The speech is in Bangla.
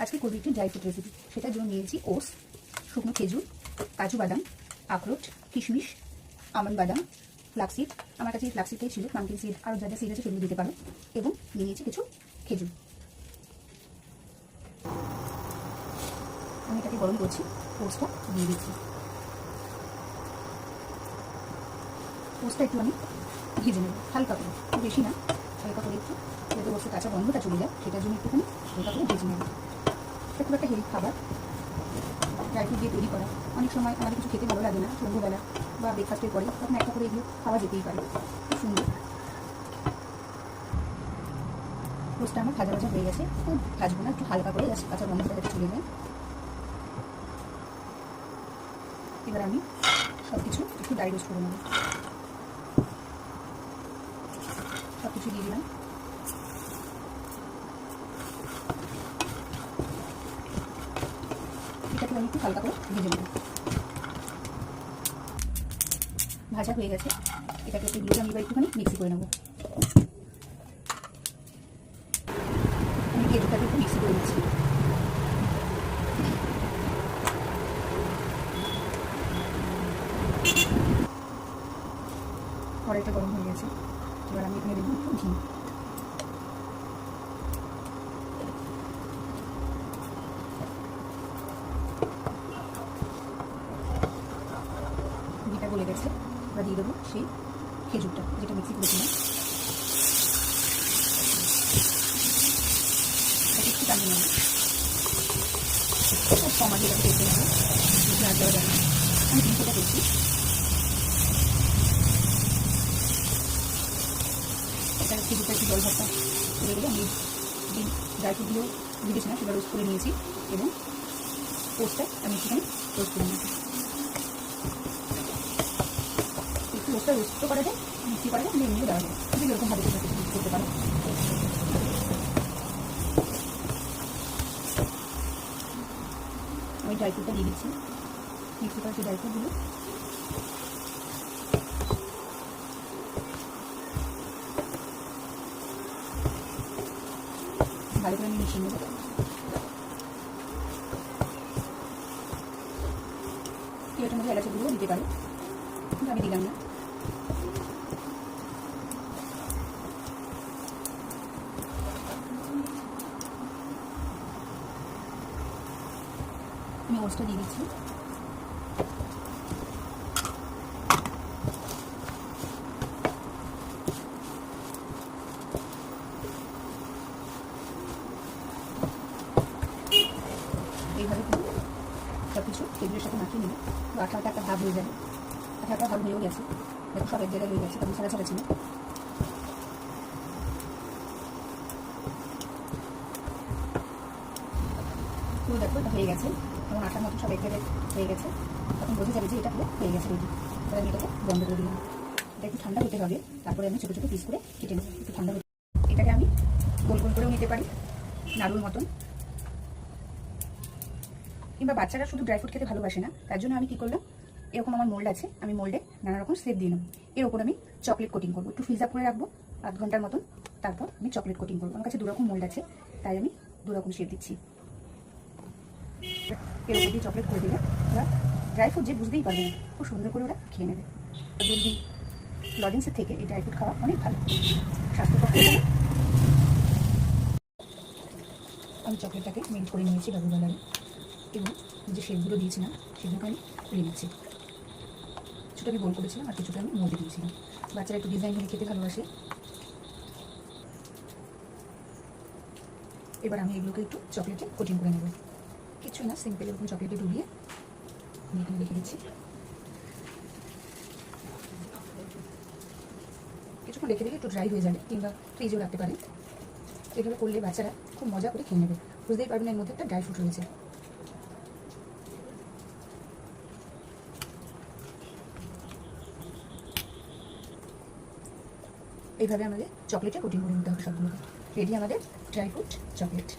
আজকে করবি একটি ড্রাই ফ্রুট রেসিপি। সেটার জন্য নিয়েছি ওটস, শুকনো খেজুর, কাজু বাদাম, আখরোট, কিশমিশ, আমন্ড বাদাম, ফ্লাক্সিড। আমার কাছে ফ্লাক্সিডটাই ছিল, পাম্পকিন সিড আরও যা যা সিড আছে সেগুলো দিতে পারো। এবং নিয়ে নিয়েছি কিছু খেজুর। আমি এটাকে গরম করছি, ওটসটা দিয়ে দিচ্ছি। ওটসটা একটু আমি ভেজে নেব হালকা করে, খুব বেশি না, হালকা করে একটু, যাতে ওটসের কাঁচা গন্ধটা চলে যায় সেটার জন্য একটুখানি হালকা করে ভেজে নেব। এটা খুব একটা হেলথ খাবার, ড্রাই ফ্রুট দিয়ে তৈরি করা। অনেক সময় আমাদের কিছু খেতে ভালো লাগে না সন্ধ্যেবেলা বা ব্রেকফাস্টের পরে, তখন একটা করে এগুলো খাওয়া যেতেই পারে। খুব সুন্দর। ওটসটা আমার ভাজা ভাজা হয়ে গেছে, খুব ভাজবো না, একটু হালকা করে জাস্ট কাঁচা গন্ধটা যাতে চলে যায়। এবার আমি সব কিছু একটু ড্রাই রোস্ট করে নেব। সব কিছু দিয়ে দিলাম। এটাকে আমি একটু হালকা করে ভেজে নেব। ভাজা হয়ে গেছে, এটাকে একটু দিয়ে আমি এবার একটুখানি মিক্সি করে নেব। আমি খেজুরটাকে একটু মিক্সি করে নিচ্ছি। কড়াইটা গরম হয়ে গেছে, এবার আমি এখানে দেবো একটু ঘি। ঘিটা গলে গেছে, এবার দিয়ে দেবো সেই খেজুরটা যেটা মিক্সি করেছিলাম। একটু টানিয়ে নেব, খুব কম আগে এটাকে দেখতে হবে, আর দেওয়া যাবে না। আমি তিনশোটা করছি। এটা খেজুরটা একটু জল ভাতটা করে দিলে আমি ড্রাই ফ্রুটগুলো দিয়েছি না, সেটা রোস্ট করে নিয়েছি এবং ওটসটা আমি একটুখানি রোস্ট করে নিয়েছি। একটু ওটসটা রোস্টও করা যায়, মিক্সি করা যায়, এমনিও দেওয়া যায়, যদি এরকমভাবে করতে পারো। আমি ড্রাই ফ্রুটটা দিয়ে দিচ্ছি, মিক্সি করা সেই ড্রাই ফ্রুটগুলো। ভালো করে আমি মিশিয়ে নেব। কেউ এটার মধ্যে এলাচি গুঁড়ো দিতে পারে, কিন্তু আমি দিলাম না। আমি ওটসটা দিয়ে দিচ্ছি। এইভাবে কিন্তু সব কিছু খেজুরের সাথে মাখিয়ে নিলে আঠা আঠা একটা ভাব হয়ে যাবে। আঠা আঠা ভাব হয়েও গেছে, দেখো সব এক জায়গায় হয়ে গেছে, তখন ছাড়া ছাড়া ছিল। পুরো দেখো এটা হয়ে গেছে, এবং আঠার মতো সব এক জায়গায় হয়ে গেছে, তখন বোঝা যাবে যে এটা পুরো হয়ে গেছে রেডি। এবার আমি এটাকে বন্ধ করে দিলাম। এটা একটু ঠান্ডা হতে হবে, তারপরে আমি ছোটো ছোটো পিস করে কেটে নেব। একটু ঠান্ডা হতে, এটাকে আমি গোল গোল করেও নিতে পারি নাড়ুর মতন, কিংবা বাচ্চারা শুধু ড্রাই ফ্রুট খেতে ভালোবাসে না, তার জন্য আমি কী করলাম, এরকম আমার মোল্ড আছে, আমি মোল্ডে নানা রকম শেপ দিয়ে নেব। এর ওপর আমি চকলেট কোটিং করবো, একটু ফ্রিজ আপ করে রাখবো আধ ঘন্টার মতন, তারপর আমি চকলেট কোটিং করবো। আমার কাছে দুরকম মোল্ড আছে, তাই আমি দুরকম শেপ দিচ্ছি। এর ওপর দিয়ে চকলেট করে দিলে ওরা ড্রাই ফ্রুট যে বুঝতেই পারবে না, খুব সুন্দর করে ওরা খেয়ে নেবে। জলদি লজেন্সের থেকে এই ড্রাই ফ্রুট খাওয়া অনেক ভালো, স্বাস্থ্যকর। আমি চকলেটটাকে মেল্ট করে নিয়েছি ডাবল কালারে, এবং যে শেপগুলো দিয়েছিলাম সেগুলোকে আমি তুলে নিচ্ছি। কিছুটা আমি গোল করেছিলাম আর কিছুটা আমি মোল্ডে দিয়েছিলাম। বাচ্চারা একটু ডিজাইন করে খেতে ভালোবাসে। এবার আমি এগুলোকে একটু চকলেটে কোটিং করে নেব। কিছুই না, সিম্পল এরকম চকলেটে ডুবিয়ে আমি এখানে রেখে দিচ্ছি। কিছুক্ষণ রেখে দিলে একটু ড্রাই হয়ে যাবে, কিংবা ফ্রিজেও রাখতে পারে। এভাবে করলে বাচ্চারা খুব মজা করে খেয়ে নেবে, বুঝতেই পারবেন এর মধ্যে একটা ড্রাই ফ্রুট রয়েছে। এইভাবে আমাদের চকলেটে কোটিং করে নিতে হবে সবগুলোকে। রেডি আমাদের ড্রাই ফ্রুট চকলেট।